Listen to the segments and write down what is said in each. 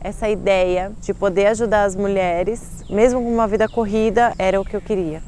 essa ideia de poder ajudar as mulheres, mesmo com uma vida corrida, era o que eu queria.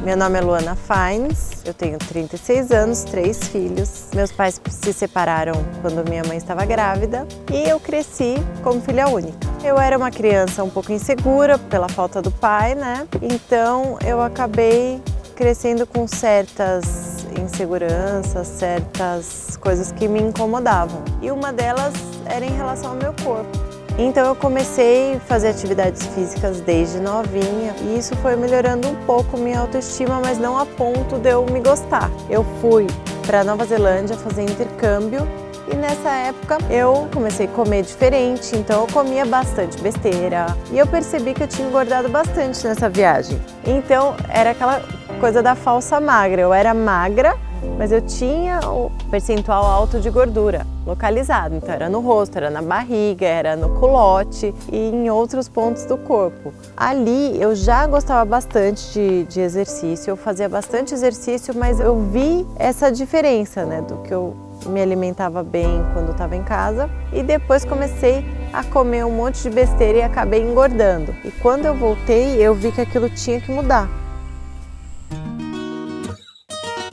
Meu nome é Luana Faines, eu tenho 36 anos, 3 filhos. Meus pais se separaram quando minha mãe estava grávida e eu cresci como filha única. Eu era uma criança um pouco insegura pela falta do pai, né? Então eu acabei crescendo com certas inseguranças, certas coisas que me incomodavam. E uma delas era em relação ao meu corpo. Então eu comecei a fazer atividades físicas desde novinha e isso foi melhorando um pouco minha autoestima, mas não a ponto de eu me gostar. Eu fui para Nova Zelândia fazer intercâmbio e nessa época eu comecei a comer diferente, então eu comia bastante besteira e eu percebi que eu tinha engordado bastante nessa viagem. Então era aquela coisa da falsa magra, eu era magra, mas eu tinha o percentual alto de gordura localizado, então era no rosto, era na barriga, era no culote e em outros pontos do corpo. Ali eu já gostava bastante de exercício, eu fazia bastante exercício, mas eu vi essa diferença, né, do que eu me alimentava bem quando estava em casa e depois comecei a comer um monte de besteira e acabei engordando. E quando eu voltei, eu vi que aquilo tinha que mudar.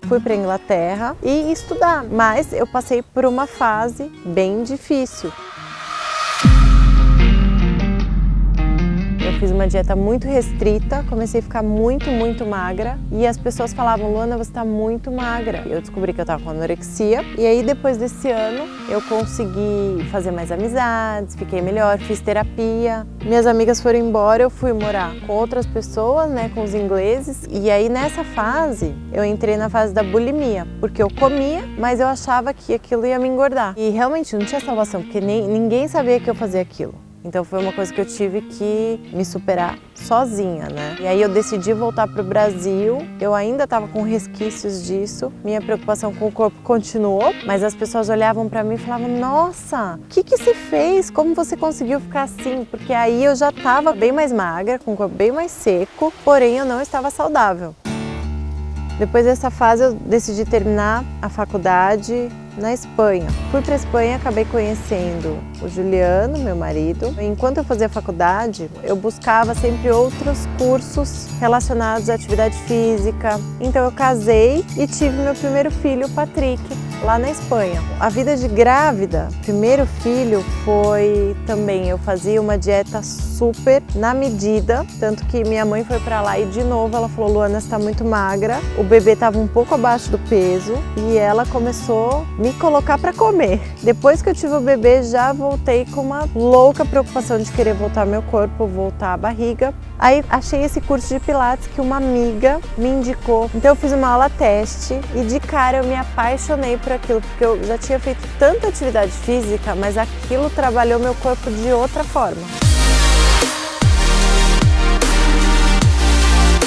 Fui para a Inglaterra e estudar, mas eu passei por uma fase bem difícil. Eu fiz uma dieta muito restrita, comecei a ficar muito magra e as pessoas falavam: Luana, você está muito magra. Eu descobri que eu estava com anorexia e aí depois desse ano eu consegui fazer mais amizades, fiquei melhor, fiz terapia. Minhas amigas foram embora, eu fui morar com outras pessoas, né, com os ingleses e aí nessa fase eu entrei na fase da bulimia, porque eu comia, mas eu achava que aquilo ia me engordar e realmente não tinha salvação, porque ninguém sabia que eu fazia aquilo. Então foi uma coisa que eu tive que me superar sozinha, né? E aí eu decidi voltar para o Brasil, eu ainda estava com resquícios disso, minha preocupação com o corpo continuou, mas as pessoas olhavam para mim e falavam: nossa, o que você fez? Como você conseguiu ficar assim? Porque aí eu já estava bem mais magra, com o corpo bem mais seco, porém eu não estava saudável. Depois dessa fase eu decidi terminar a faculdade na Espanha. Fui para a Espanha, acabei conhecendo o Juliano, meu marido. Enquanto eu fazia faculdade, eu buscava sempre outros cursos relacionados à atividade física. Então eu casei e tive meu primeiro filho, o Patrick, lá na Espanha. A vida de grávida, primeiro filho, foi também, eu fazia uma dieta super na medida, tanto que minha mãe foi para lá e de novo ela falou: Luana, você está muito magra. O bebê estava um pouco abaixo do peso e ela começou a me colocar para comer. Depois que eu tive o bebê, já voltei com uma louca preocupação de querer voltar meu corpo, voltar a barriga. Aí achei esse curso de pilates que uma amiga me indicou. Então eu fiz uma aula teste e de cara eu me apaixonei por aquilo, porque eu já tinha feito tanta atividade física, mas aquilo trabalhou meu corpo de outra forma.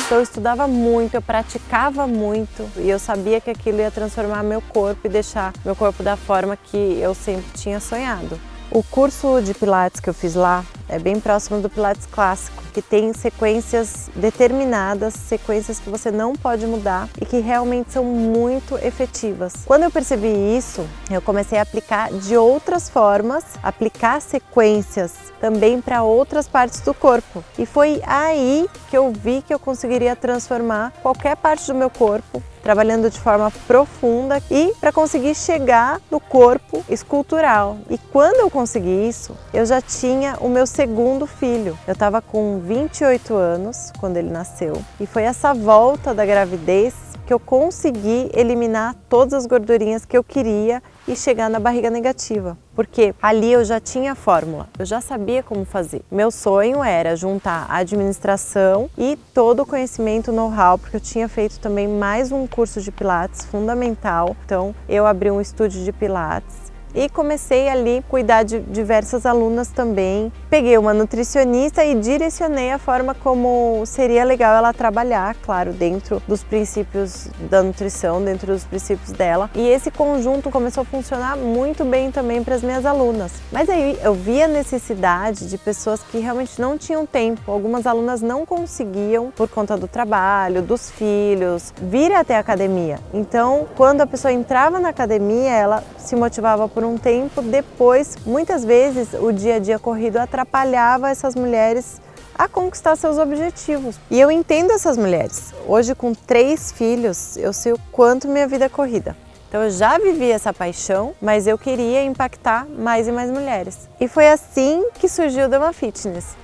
Eu estudava muito, eu praticava muito e eu sabia que aquilo ia transformar meu corpo e deixar meu corpo da forma que eu sempre tinha sonhado. O curso de Pilates que eu fiz lá é bem próximo do Pilates clássico, que tem sequências determinadas, sequências que você não pode mudar e que realmente são muito efetivas. Quando eu percebi isso, eu comecei a aplicar de outras formas, aplicar sequências também para outras partes do corpo. E foi aí que eu vi que eu conseguiria transformar qualquer parte do meu corpo, trabalhando de forma profunda e para conseguir chegar no corpo escultural. E quando eu consegui isso, eu já tinha o meu segundo filho. Eu estava com 28 anos quando ele nasceu e foi essa volta da gravidez que eu consegui eliminar todas as gordurinhas que eu queria e chegar na barriga negativa. Porque ali eu já tinha a fórmula, eu já sabia como fazer. Meu sonho era juntar a administração e todo o conhecimento, know-how, porque eu tinha feito também mais um curso de Pilates fundamental. Então eu abri um estúdio de Pilates e comecei ali a cuidar de diversas alunas também. Peguei uma nutricionista e direcionei a forma como seria legal ela trabalhar, claro, dentro dos princípios da nutrição, dentro dos princípios dela. E esse conjunto começou a funcionar muito bem também para as minhas alunas. Mas aí eu vi a necessidade de pessoas que realmente não tinham tempo. Algumas alunas não conseguiam, por conta do trabalho, dos filhos, vir até a academia. Então, quando a pessoa entrava na academia, ela se motivava por um tempo, depois, muitas vezes, o dia a dia corrido atrapalhava essas mulheres a conquistar seus objetivos. E eu entendo essas mulheres. Hoje, com 3 filhos, eu sei o quanto minha vida é corrida. Então eu já vivi essa paixão, mas eu queria impactar mais e mais mulheres. E foi assim que surgiu o Dama Fitness.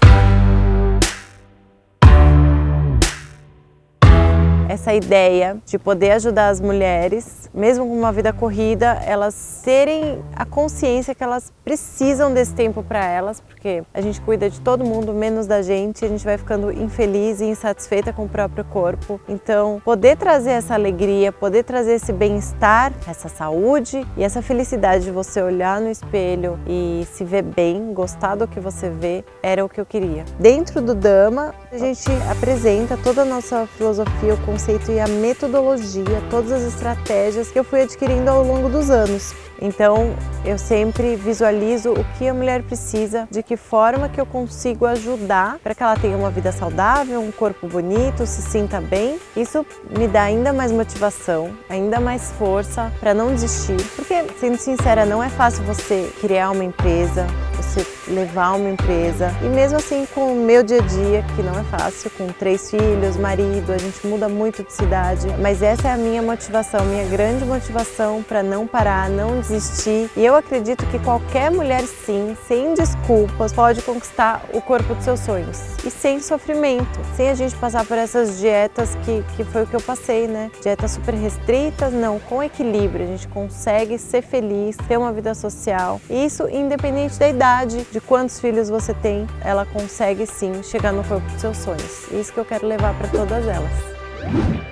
Essa ideia de poder ajudar as mulheres, mesmo com uma vida corrida, elas terem a consciência que elas precisam desse tempo para elas, porque a gente cuida de todo mundo, menos da gente, a gente vai ficando infeliz e insatisfeita com o próprio corpo. Então, poder trazer essa alegria, poder trazer esse bem-estar, essa saúde e essa felicidade de você olhar no espelho e se ver bem, gostar do que você vê, era o que eu queria. Dentro do Dama, a gente apresenta toda a nossa filosofia, o conceito e a metodologia, todas as estratégias que eu fui adquirindo ao longo dos anos. Então, eu sempre visualizo o que a mulher precisa, de que forma que eu consigo ajudar para que ela tenha uma vida saudável, um corpo bonito, se sinta bem. Isso me dá ainda mais motivação, ainda mais força para não desistir. Porque, sendo sincera, não é fácil você criar uma empresa, você levar uma empresa. E mesmo assim, com o meu dia a dia, que não é fácil, com 3 filhos, marido, a gente muda muito de cidade. Mas essa é a minha motivação, minha grande motivação para não parar, não desistir. E eu acredito que qualquer mulher, sim, sem desculpas, pode conquistar o corpo dos seus sonhos. E sem sofrimento, sem a gente passar por essas dietas que foi o que eu passei, né? Dietas super restritas, não, com equilíbrio. A gente consegue ser feliz, ter uma vida social. E isso independente da idade, de quantos filhos você tem, ela consegue sim chegar no corpo dos seus sonhos. E isso que eu quero levar para todas elas.